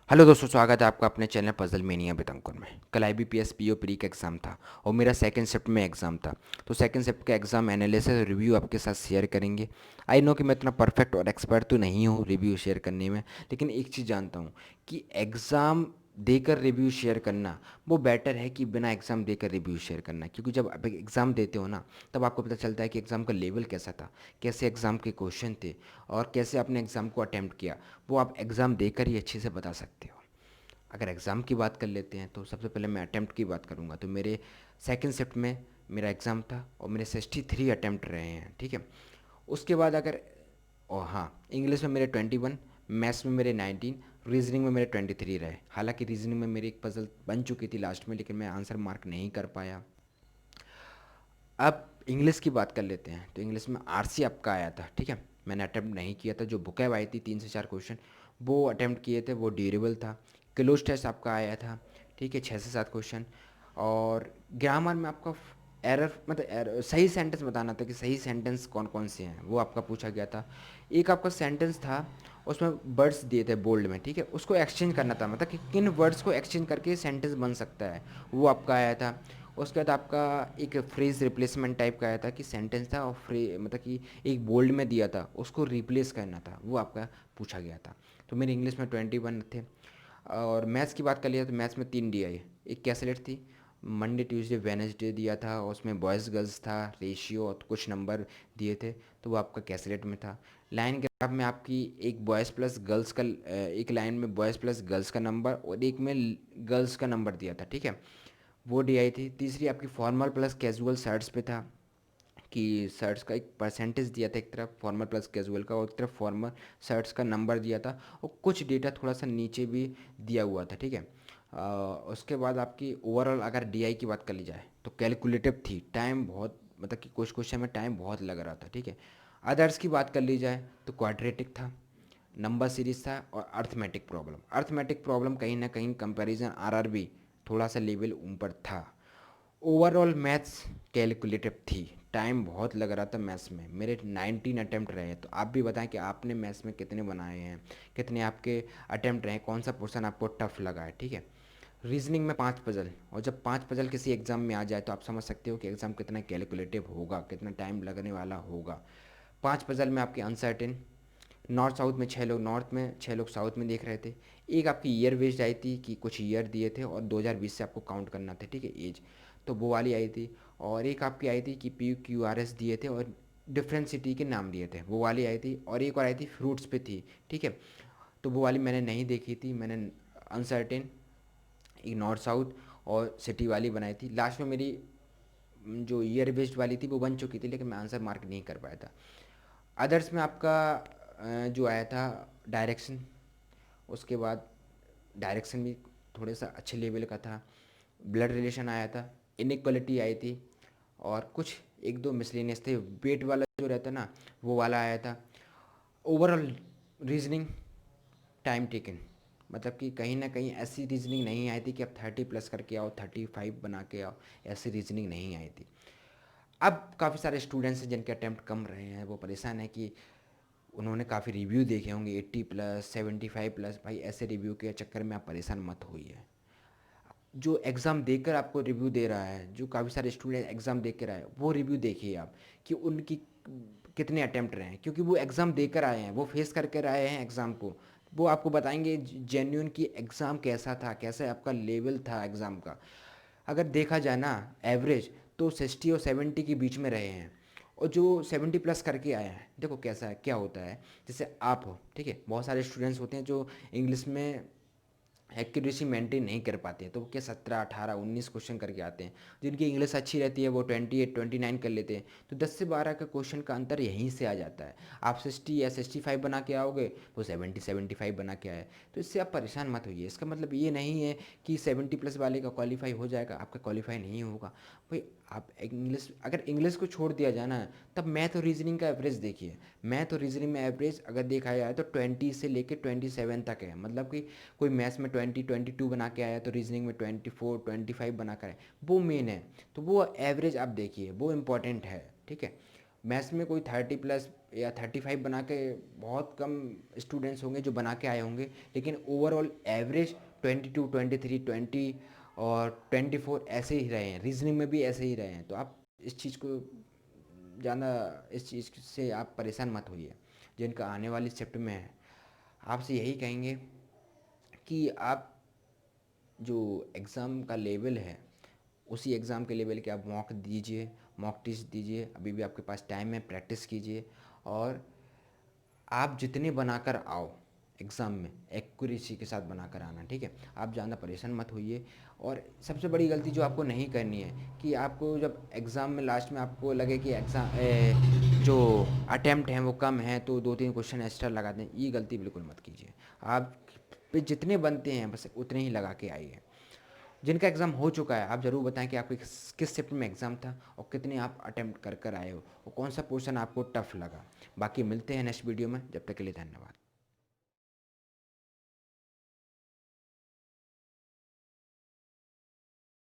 Hello दोस्तों, स्वागत है आपका अपने चैनल पजल मेनिया बितंकुर में। कल IBPS PO प्री का एग्ज़ाम था और मेरा सेकंड शिफ्ट में एग्ज़ाम था। तो सेकंड शिफ्ट का एग्ज़ाम एनालिसिस रिव्यू आपके साथ शेयर करेंगे। आई नो कि मैं इतना परफेक्ट और एक्सपर्ट तो नहीं हूँ रिव्यू शेयर करने में, लेकिन एक चीज़ जानता हूँ कि एग्ज़ाम देकर रिव्यू शेयर करना वो बेटर है कि बिना एग्ज़ाम देकर रिव्यू शेयर करना। क्योंकि जब आप एग्ज़ाम देते हो ना, तब आपको पता चलता है कि एग्ज़ाम का लेवल कैसा था, कैसे एग्ज़ाम के क्वेश्चन थे और कैसे आपने एग्ज़ाम को अटैम्प्ट किया। वो आप एग्ज़ाम देकर ही अच्छे से बता सकते हो। अगर एग्ज़ाम की बात कर लेते हैं तो सबसे पहले मैं अटैम्प्ट की बात करूँगा। तो मेरे सेकंड शिफ्ट में मेरा एग्ज़ाम था और मेरे 63 अटैम्प्ट रहे हैं, ठीक है। उसके बाद अगर और हाँ, इंग्लिश में मेरे 21, मैथ्स में मेरे 19, रीजनिंग में मेरे 23 रहे। हालांकि रीजनिंग में मेरी एक पजल बन चुकी थी लास्ट में, लेकिन मैं आंसर मार्क नहीं कर पाया। अब इंग्लिश की बात कर लेते हैं। तो इंग्लिश में RC आपका आया था, ठीक है। मैंने अटैम्प्ट नहीं किया था। जो बुकें आई थी 3 से 4 क्वेश्चन वो अटैम्प्ट किए थे, वो ड्यूरेबल था। क्लोज टेस्ट आपका आया था, ठीक है, 6 से 7 क्वेश्चन। और ग्रामर में आपका एरर मतलब सही सेंटेंस बताना था कि सही सेंटेंस कौन कौन से हैं, वो आपका पूछा गया था। एक आपका सेंटेंस था, उसमें वर्ड्स दिए थे बोल्ड में, ठीक है, उसको एक्सचेंज करना था, मतलब कि किन वर्ड्स को एक्सचेंज करके सेंटेंस बन सकता है, वो आपका आया था। उसके बाद आपका एक फ्रेज रिप्लेसमेंट टाइप का आया था कि सेंटेंस था और मतलब कि एक बोल्ड में दिया था, उसको रिप्लेस करना था, वो आपका पूछा गया था। तो मेरे इंग्लिश में 21 थे। और मैथ्स की बात कर लिया तो मैथ्स में 3 DI, एक कैसलेट थी, मंडे ट्यूसडे वेनसडे दिया था और उसमें बॉयज़ गर्ल्स था, रेशियो और कुछ नंबर दिए थे, तो वो आपका कैसलेट में था। लाइन ग्राफ में आपकी एक बॉयज़ प्लस गर्ल्स का एक लाइन में बॉयज़ प्लस गर्ल्स का नंबर और एक में गर्ल्स का नंबर दिया था, ठीक है, वो DI थी। तीसरी आपकी फॉर्मल प्लस कैजुअल शर्ट्स पे था कि शर्ट्स का एक परसेंटेज दिया था, एक तरफ फॉर्मल प्लस कैजुअल का और एक तरफ फॉर्मल शर्ट्स का नंबर दिया था और कुछ डेटा थोड़ा सा नीचे भी दिया हुआ था, ठीक है। उसके बाद आपकी ओवरऑल अगर DI की बात कर ली जाए तो कैलकुलेटिव थी, टाइम बहुत मतलब कि कुछ क्वेश्चन में टाइम बहुत लग रहा था, ठीक है। अदर्स की बात कर ली जाए तो क्वाड्रेटिक था, नंबर सीरीज था और अर्थमेटिक प्रॉब्लम। अर्थमेटिक प्रॉब्लम कहीं ना कहीं कंपैरिजन RRB थोड़ा सा लेवल ऊपर था। ओवरऑल मैथ्स कैलकुलेटिव थी, टाइम बहुत लग रहा था मैथ्स में। मेरे 19 अटैम्प्ट रहे। तो आप भी बताएं कि आपने मैथ्स में कितने बनाए हैं, कितने आपके अटैम्प्ट रहे, कौन सा पोर्शन आपको टफ लगा है, ठीक है। रीजनिंग में 5 पजल, और जब 5 पजल किसी एग्ज़ाम में आ जाए तो आप समझ सकते हो कि एग्ज़ाम कितना कैलकुलेटिव होगा, कितना टाइम लगने वाला होगा। 5 पजल में आपके अनसर्टेन, नॉर्थ साउथ में 6 लोग नॉर्थ में, 6 लोग साउथ में देख रहे थे। एक आपकी ईयर बेस्ड आई थी कि कुछ ईयर दिए थे और 2020 से आपको काउंट करना था, ठीक है, एज, तो वो वाली आई थी। और एक आपकी आई थी कि PQRS दिए थे और डिफरेंट सिटी के नाम दिए थे, वो वाली आई थी। और एक और आई थी फ्रूट्स पे थी, ठीक है, तो वो वाली मैंने नहीं देखी थी। मैंने अनसर्टेन, एक नॉर्थ साउथ और सिटी वाली बनाई थी। लास्ट में मेरी जो ईयर बेस्ड वाली थी वो बन चुकी थी, लेकिन मैं आंसर मार्क नहीं कर पाया था। अदर्स में आपका जो आया था डायरेक्शन, उसके बाद डायरेक्शन भी थोड़े सा अच्छे लेवल का था। ब्लड रिलेशन आया था, इनक्वलिटी आई थी और कुछ एक दो मिसलेनियस थे। वेट वाला जो रहता ना, वो वाला आया था। ओवरऑल रीजनिंग टाइम टेकन, मतलब कि कहीं ना कहीं ऐसी रीजनिंग नहीं आई थी कि आप 30+ करके आओ, 35 बना के आओ, ऐसी रीजनिंग नहीं आई थी। अब काफ़ी सारे स्टूडेंट्स हैं जिनके अटैम्प्ट कम रहे हैं, वो परेशान है कि उन्होंने काफ़ी रिव्यू देखे होंगे 80+, 75+। भाई ऐसे रिव्यू के चक्कर में आप परेशान मत होइए। जो एग्ज़ाम देकर आपको रिव्यू दे रहा है, जो काफ़ी सारे स्टूडेंट एग्ज़ाम दे कर आए, वो रिव्यू देखिए आप कि उनकी कितने अटैम्प्ट रहे हैं, क्योंकि वो एग्ज़ाम देकर आए हैं, वो फेस करके आए हैं एग्ज़ाम को। वो आपको बताएंगे जेन्यून कि एग्ज़ाम कैसा था, कैसा आपका लेवल था एग्ज़ाम का। अगर देखा जाए ना, एवरेज तो 60 और 70 के बीच में रहे हैं। और जो 70+ करके आए हैं, देखो कैसा है, क्या होता है, जैसे आप हो, ठीक है, बहुत सारे स्टूडेंट्स होते हैं जो इंग्लिश में एक्यूरेसी मेंटेन नहीं कर पाते हैं, तो वो क्या 17, 18, 19 क्वेश्चन करके आते हैं। जिनकी इंग्लिश अच्छी रहती है वो 28, 29 कर लेते हैं। तो 10 से 12 का क्वेश्चन का अंतर यहीं से आ जाता है। आप 60 या 65 बना के आओगे, वो 70, 75 बना के आए। तो इससे आप परेशान मत होइए। इसका मतलब ये नहीं है कि 70+ वाले का क्वालिफाई हो जाएगा, आपका क्वालिफाई नहीं होगा। भाई आप इंग्लिश, अगर इंग्लिश को छोड़ दिया जाए ना, तब मैथ और रीजनिंग का एवरेज देखिए। मैथ और रीजनिंग में एवरेज अगर देखा जाए तो 20 से लेकर 27 तक है। मतलब कि कोई मैथ्स में 20, 22 बना के आया तो रीजनिंग में 24, 25 बना कर आए, वो मेन है। तो वो एवरेज आप देखिए, वो इम्पोर्टेंट है, ठीक है। मैथ्स में कोई 30+ या 35 बना के बहुत कम स्टूडेंट्स होंगे जो बना के आए होंगे, लेकिन ओवरऑल एवरेज 22, 23, 20 और 24 ऐसे ही रहे हैं। रीजनिंग में भी ऐसे ही रहे हैं। तो आप इस चीज़ को ज़्यादा, इस चीज़ से आप परेशान मत होइए। जिनका आने वाली शिफ्ट में है, आपसे यही कहेंगे कि आप जो एग्ज़ाम का लेवल है, उसी एग्ज़ाम के लेवल के आप मॉक दीजिए, मॉक टेस्ट दीजिए। अभी भी आपके पास टाइम है, प्रैक्टिस कीजिए। और आप जितने बनाकर आओ एग्ज़ाम में, एक्यूरेसी के साथ बनाकर आना, ठीक है। आप ज़्यादा परेशान मत होइए। और सबसे बड़ी गलती जो आपको नहीं करनी है कि आपको जब एग्ज़ाम में लास्ट में आपको लगे कि जो अटैम्प्ट हैं वो कम हैं, तो 2-3 क्वेश्चन एक्स्ट्रा लगा दें, ये गलती बिल्कुल मत कीजिए। आप पे जितने बनते हैं बस उतने ही लगा के आइए। जिनका एग्ज़ाम हो चुका है, आप ज़रूर बताएं कि आपके किस शिफ्ट में एग्ज़ाम था और कितने आप अटेम्प्ट कर कर आए हो और कौन सा पोर्शन आपको टफ लगा। बाकी मिलते हैं नेक्स्ट वीडियो में, जब तक के लिए धन्यवाद।